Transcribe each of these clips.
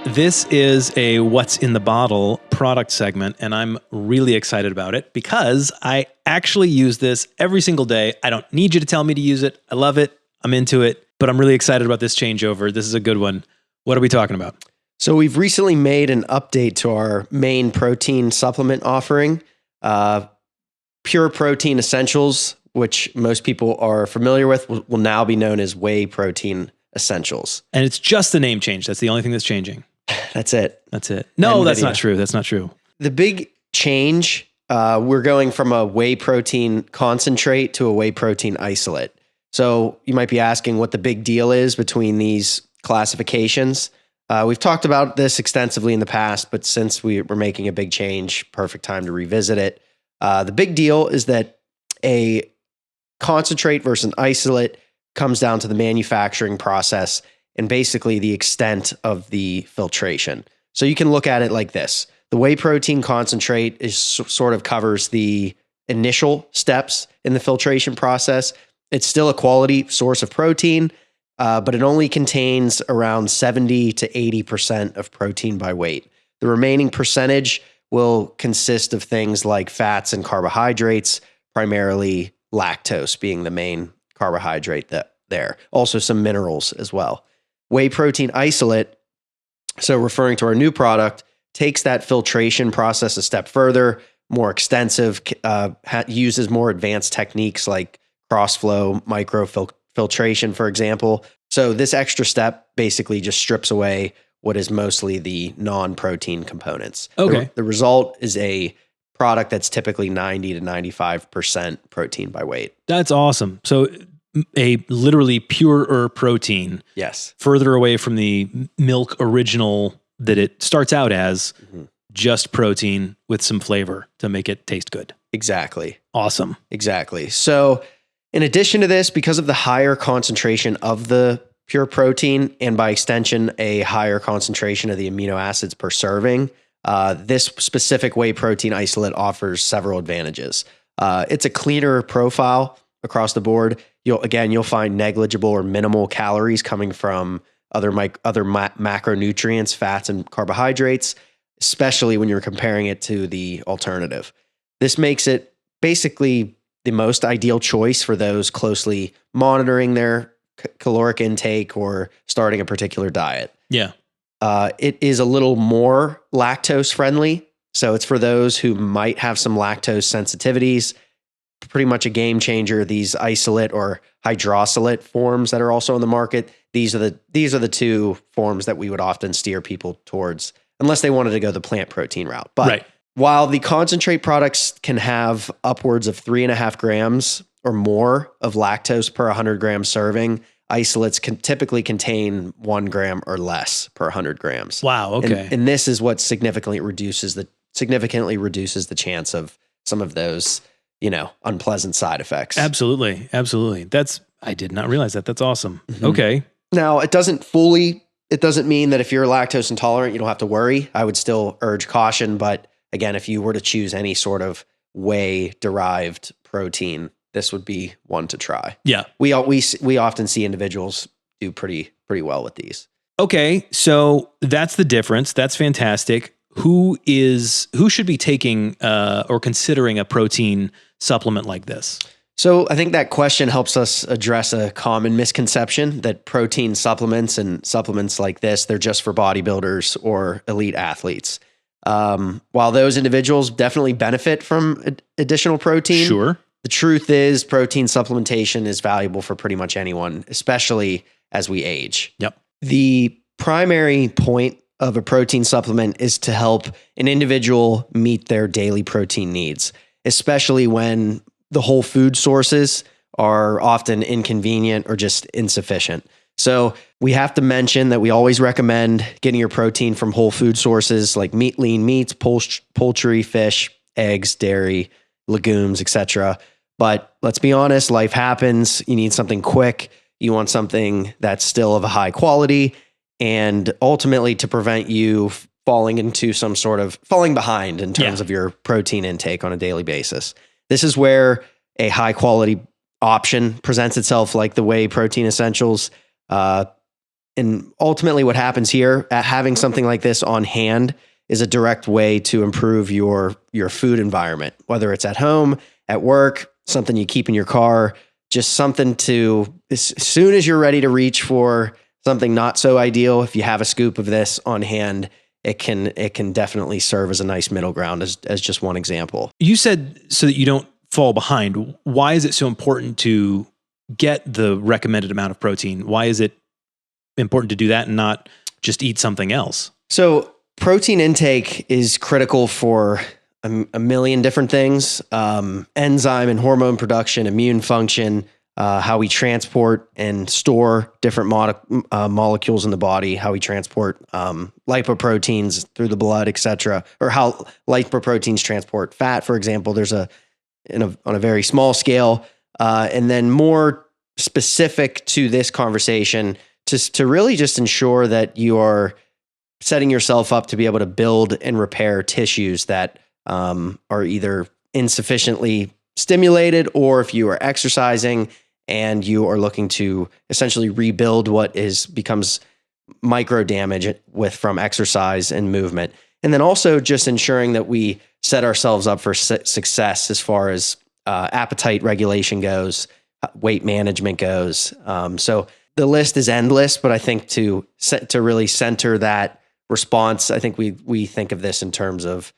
This is a What's in the Bottle product segment, and I'm really excited about it because I actually use this every single day. I don't need you to tell me to use it. I love it. I'm into it, but I'm really excited about this changeover. This is a good one. What are we talking about? So we've recently made an update to our main protein supplement offering, Pure Protein Essentials, which most people are familiar with, will now be known as Whey Protein Essentials. And it's just the name change. That's the only thing that's changing. That's it. That's it. No, that's video. not true. That's not true. The big change, we're going from a whey protein concentrate to a whey protein isolate. So you might be asking what the big deal is between these classifications. We've talked about this extensively in the past, but since we're making a big change, perfect time to revisit it. The big deal is that a concentrate versus an isolate comes down to the manufacturing process and basically the extent of the filtration. So you can look at it like this. The whey protein concentrate is sort of covers the initial steps in the filtration process. It's still a quality source of protein, but it only contains around 70 to 80% of protein by weight. The remaining percentage will consist of things like fats and carbohydrates, primarily lactose being the main carbohydrate there. Also some minerals as well. Whey protein isolate, so referring to our new product, takes that filtration process a step further, more extensive, uses more advanced techniques like cross-flow microfiltration, for example. So this extra step basically just strips away what is mostly the non-protein components. Okay. The result is a product that's typically 90 to 95% protein by weight. That's awesome. So a literally purer protein. Yes. Further away from the milk original that it starts out as, just protein with some flavor to make it taste good. Exactly. Awesome. Exactly. So in addition to this, because of the higher concentration of the pure protein and by extension, a higher concentration of the amino acids per serving, this specific whey protein isolate offers several advantages. It's a cleaner profile across the board. You'll find negligible or minimal calories coming from other macronutrients, fats, and carbohydrates, especially when you're comparing it to the alternative. This makes it basically the most ideal choice for those closely monitoring their caloric intake or starting a particular diet. Yeah. It is a little more lactose friendly. So it's for those who might have some lactose sensitivities. Pretty much a game changer. These isolate or hydrosylate forms that are also on the market. These are the two forms that we would often steer people towards, unless they wanted to go the plant protein route. But while the concentrate products can have upwards of 3.5 grams or more of lactose per 100 gram serving, isolates can typically contain 1 gram or less per 100 grams. Wow. Okay. And this is what significantly reduces the chance of some of those, unpleasant side effects. Absolutely. Absolutely. I did not realize that. That's awesome. Okay. Now, it doesn't mean that if you're lactose intolerant, you don't have to worry. I would still urge caution. But again, if you were to choose any sort of whey derived protein, this would be one to try. Yeah. We often see individuals do pretty well with these. Okay. So that's the difference. That's fantastic. Who should be taking or considering a protein supplement like this? So I think that question helps us address a common misconception that protein supplements and supplements like this, they're just for bodybuilders or elite athletes. While those individuals definitely benefit from additional protein, sure, the truth is protein supplementation is valuable for pretty much anyone, especially as we age. Yep. The primary point of a protein supplement is to help an individual meet their daily protein needs, especially when the whole food sources are often inconvenient or just insufficient. So we have to mention that we always recommend getting your protein from whole food sources like lean meats, poultry, fish, eggs, dairy, legumes, etc. But let's be honest, life happens. You need something quick. You want something that's still of a high quality, and ultimately to prevent you falling behind in terms of your protein intake on a daily basis. This is where a high quality option presents itself, like the Whey Protein Essentials. and ultimately what happens here, having something like this on hand is a direct way to improve your food environment, whether it's at home, at work, something you keep in your car, just something to, as soon as you're ready to reach for something not so ideal, if you have a scoop of this on hand, it can definitely serve as a nice middle ground, as just one example. You said so that you don't fall behind. Why is it so important to get the recommended amount of protein? Why is it important to do that and not just eat something else? So protein intake is critical for a million different things: enzyme and hormone production, immune function, how we transport and store different molecules in the body, how we transport lipoproteins through the blood, etc., or how lipoproteins transport fat, for example. There's on a very small scale, and then more specific to this conversation, to really just ensure that you are setting yourself up to be able to build and repair tissues that are either insufficiently stimulated, or if you are exercising and you are looking to essentially rebuild what becomes micro damage from exercise and movement. And then also just ensuring that we set ourselves up for success as far as appetite regulation goes, weight management goes. So the list is endless, but I think to really center that response, I think we think of this in terms of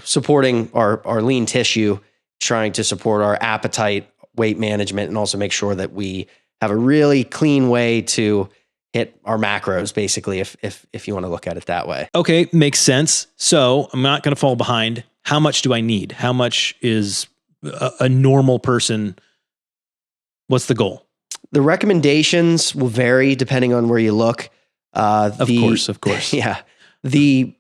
supporting our lean tissue, trying to support our appetite, weight management, and also make sure that we have a really clean way to hit our macros, basically, if you want to look at it that way. Okay, makes sense. So I'm not going to fall behind. How much do I need? How much is a normal person? What's the goal? The recommendations will vary depending on where you look. Of course. Yeah. The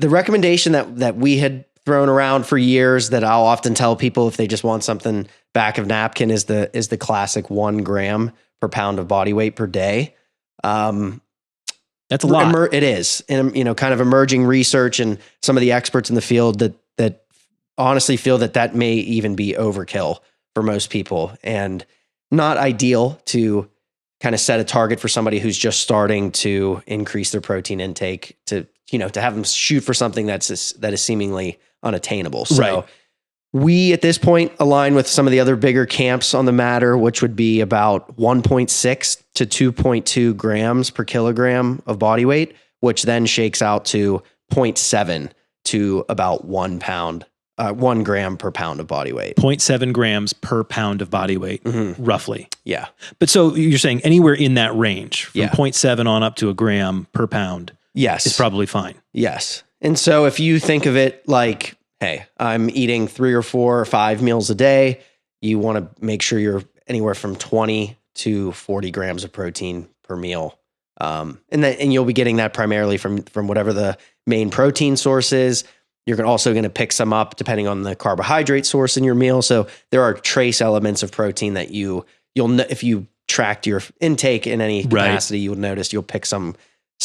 recommendation that we had thrown around for years, that I'll often tell people if they just want something back of napkin, is the classic 1 gram per pound of body weight per day. That's a lot. It is. And, kind of emerging research and some of the experts in the field that honestly feel that may even be overkill for most people, and not ideal to kind of set a target for somebody who's just starting to increase their protein intake, to have them shoot for something that is seemingly unattainable. So right. We, at this point, align with some of the other bigger camps on the matter, which would be about 1.6 to 2.2 grams per kilogram of body weight, which then shakes out to 0.7 to about 1 gram per pound of body weight. 0.7 grams per pound of body weight, roughly. Yeah. But so you're saying anywhere in that range, from Yeah. 0.7 on up to a gram per pound, Yes, is probably fine. Yes. And so if you think of it like, hey, I'm eating 3 or 4 or 5 meals a day, you want to make sure you're anywhere from 20 to 40 grams of protein per meal. And you'll be getting that primarily from whatever the main protein source is. You're also going to pick some up depending on the carbohydrate source in your meal. So there are trace elements of protein that you'll if you tracked your intake in any capacity, you'll notice you'll pick some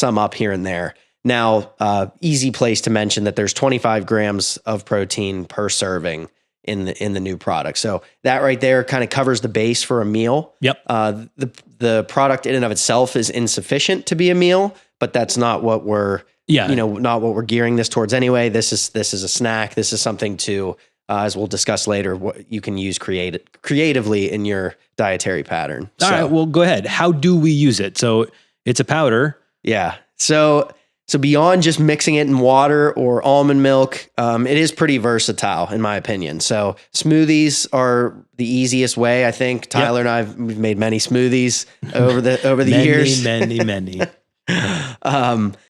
up here and there. Now, easy place to mention that there's 25 grams of protein per serving in the new product. So that right there kind of covers the base for a meal. Yep. The product in and of itself is insufficient to be a meal, but that's not what we're not what we're gearing this towards anyway. This is a snack. This is something to, as we'll discuss later, what you can use creatively in your dietary pattern. All right, well, go ahead. How do we use it? So it's a powder. Yeah. So beyond just mixing it in water or almond milk, it is pretty versatile in my opinion. So smoothies are the easiest way, I think. Tyler and we've made many smoothies over the years. Many.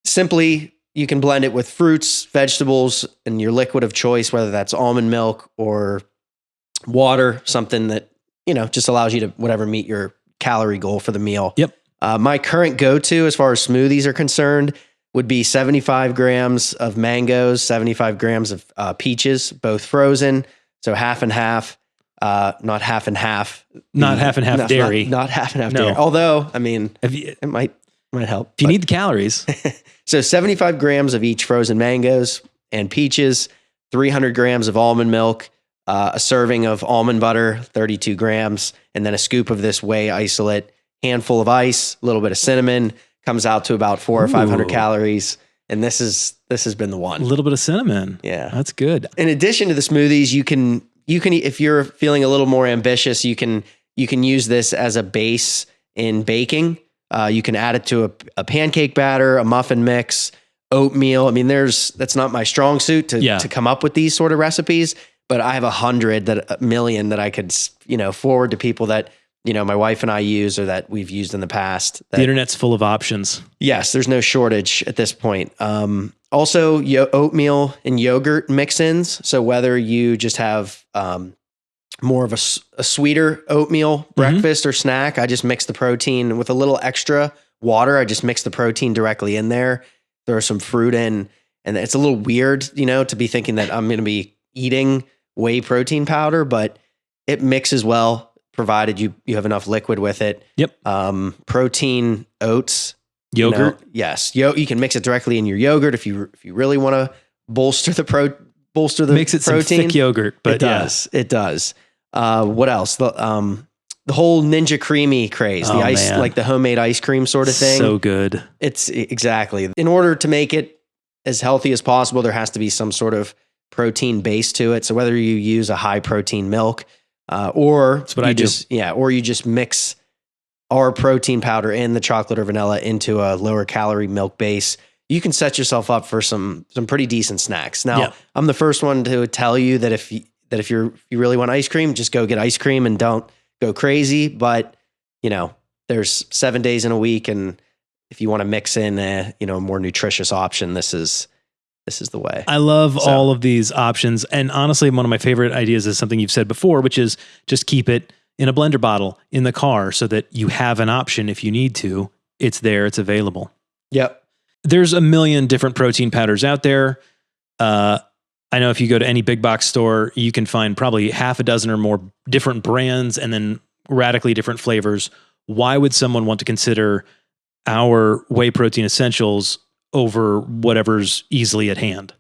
Simply, you can blend it with fruits, vegetables, and your liquid of choice, whether that's almond milk or water, something that, just allows you to whatever meet your calorie goal for the meal. Yep. My current go-to as far as smoothies are concerned would be 75 grams of mangoes, 75 grams of peaches, both frozen. So half and half, not half and half. Not half and half dairy. Not half and half dairy. Although, it might help. If you need the calories. So 75 grams of each frozen mangoes and peaches, 300 grams of almond milk, a serving of almond butter, 32 grams, and then a scoop of this whey isolate handful of ice, a little bit of cinnamon, comes out to about 400 or 500 calories. And this has been the one. A little bit of cinnamon. Yeah. That's good. In addition to the smoothies, you can, if you're feeling a little more ambitious, you can use this as a base in baking. You can add it to a pancake batter, a muffin mix, oatmeal. I mean, that's not my strong suit to come up with these sort of recipes, but I have 1,000,000 that I could, forward to people that, my wife and I use, or that we've used in the past. The internet's full of options. Yes, there's no shortage at this point. Also, oatmeal and yogurt mix-ins. So whether you just have more of a sweeter oatmeal breakfast or snack, I just mix the protein with a little extra water. I just mix the protein directly in there. Throw some fruit in, and it's a little weird, to be thinking that I'm going to be eating whey protein powder, but it mixes well, provided you have enough liquid with it. Yep. Protein oats. Yogurt. Yes. You can mix it directly in your yogurt if you really want to bolster the protein. Makes it some thick yogurt, but it does. What else? The whole Ninja Creamy craze, the ice, like the homemade ice cream sort of thing. So good. It's exactly. In order to make it as healthy as possible, there has to be some sort of protein base to it. So whether you use a high protein milk, or that's what I do. Or you just mix our protein powder in the chocolate or vanilla into a lower calorie milk base, you can set yourself up for some pretty decent snacks. Now, I'm the first one to tell you that if you really want ice cream, just go get ice cream and don't go crazy. But there's 7 days in a week, and if you want to mix in a more nutritious option, this is the way. I love all of these options. And honestly, one of my favorite ideas is something you've said before, which is just keep it in a blender bottle in the car so that you have an option if you need to. It's there, it's available. Yep. There's a million different protein powders out there. I know if you go to any big box store, you can find probably half a dozen or more different brands and then radically different flavors. Why would someone want to consider our whey protein essentials over whatever's easily at hand?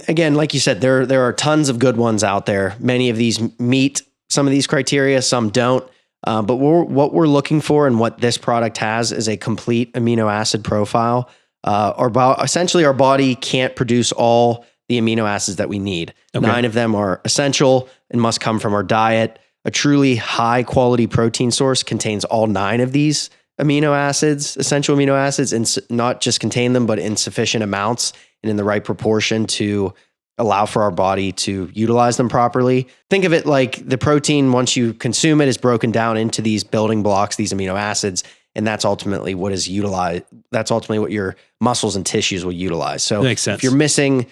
Again, like you said, there are tons of good ones out there. Many of these meet some of these criteria, some don't. But what we're looking for and what this product has is a complete amino acid profile. Essentially, our body can't produce all the amino acids that we need. Okay. 9 of them are essential and must come from our diet. A truly high quality protein source contains all 9 of these amino acids, essential amino acids, and not just contain them, but in sufficient amounts and in the right proportion to allow for our body to utilize them properly. Think of it like the protein, once you consume it, is broken down into these building blocks, these amino acids, and that's ultimately what is utilized. That's ultimately what your muscles and tissues will utilize. So makes sense. If you're missing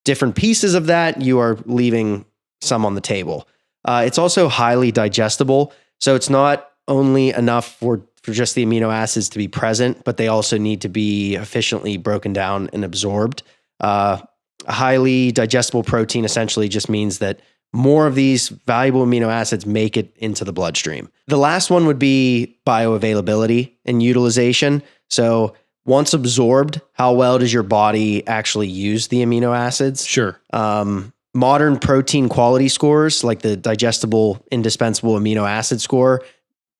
different pieces of that, you are leaving some on the table. It's also highly digestible. So it's not only enough for just the amino acids to be present, but they also need to be efficiently broken down and absorbed. A highly digestible protein essentially just means that more of these valuable amino acids make it into the bloodstream. The last one would be bioavailability and utilization. So once absorbed, how well does your body actually use the amino acids? Sure. Modern protein quality scores, like the digestible indispensable amino acid score,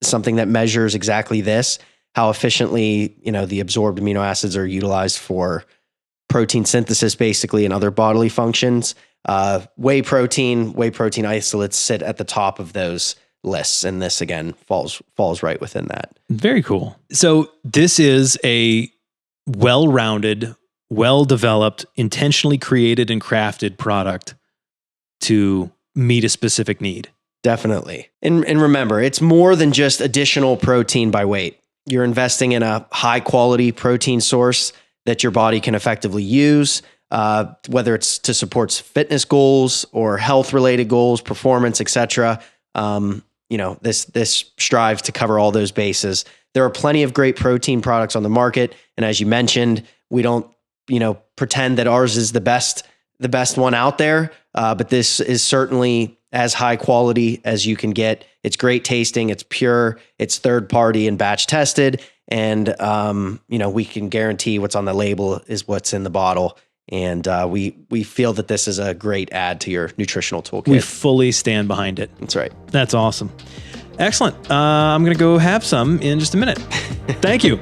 something that measures exactly this, how efficiently, the absorbed amino acids are utilized for protein synthesis, basically, and other bodily functions. Whey protein isolates sit at the top of those lists, and this again falls right within that. Very cool. So this is a well-rounded, well-developed, intentionally created and crafted product to meet a specific need. Definitely. And remember, it's more than just additional protein by weight. You're investing in a high quality protein source that your body can effectively use, whether it's to support fitness goals or health related goals, performance, etc. This strives to cover all those bases. There are plenty of great protein products on the market. And as you mentioned, we don't, pretend that ours is the best one out there. But this is certainly as high quality as you can get. It's great tasting. It's pure. It's third party and batch tested. And, we can guarantee what's on the label is what's in the bottle. And we feel that this is a great add to your nutritional toolkit. We fully stand behind it. That's right. That's awesome. Excellent. I'm going to go have some in just a minute. Thank you.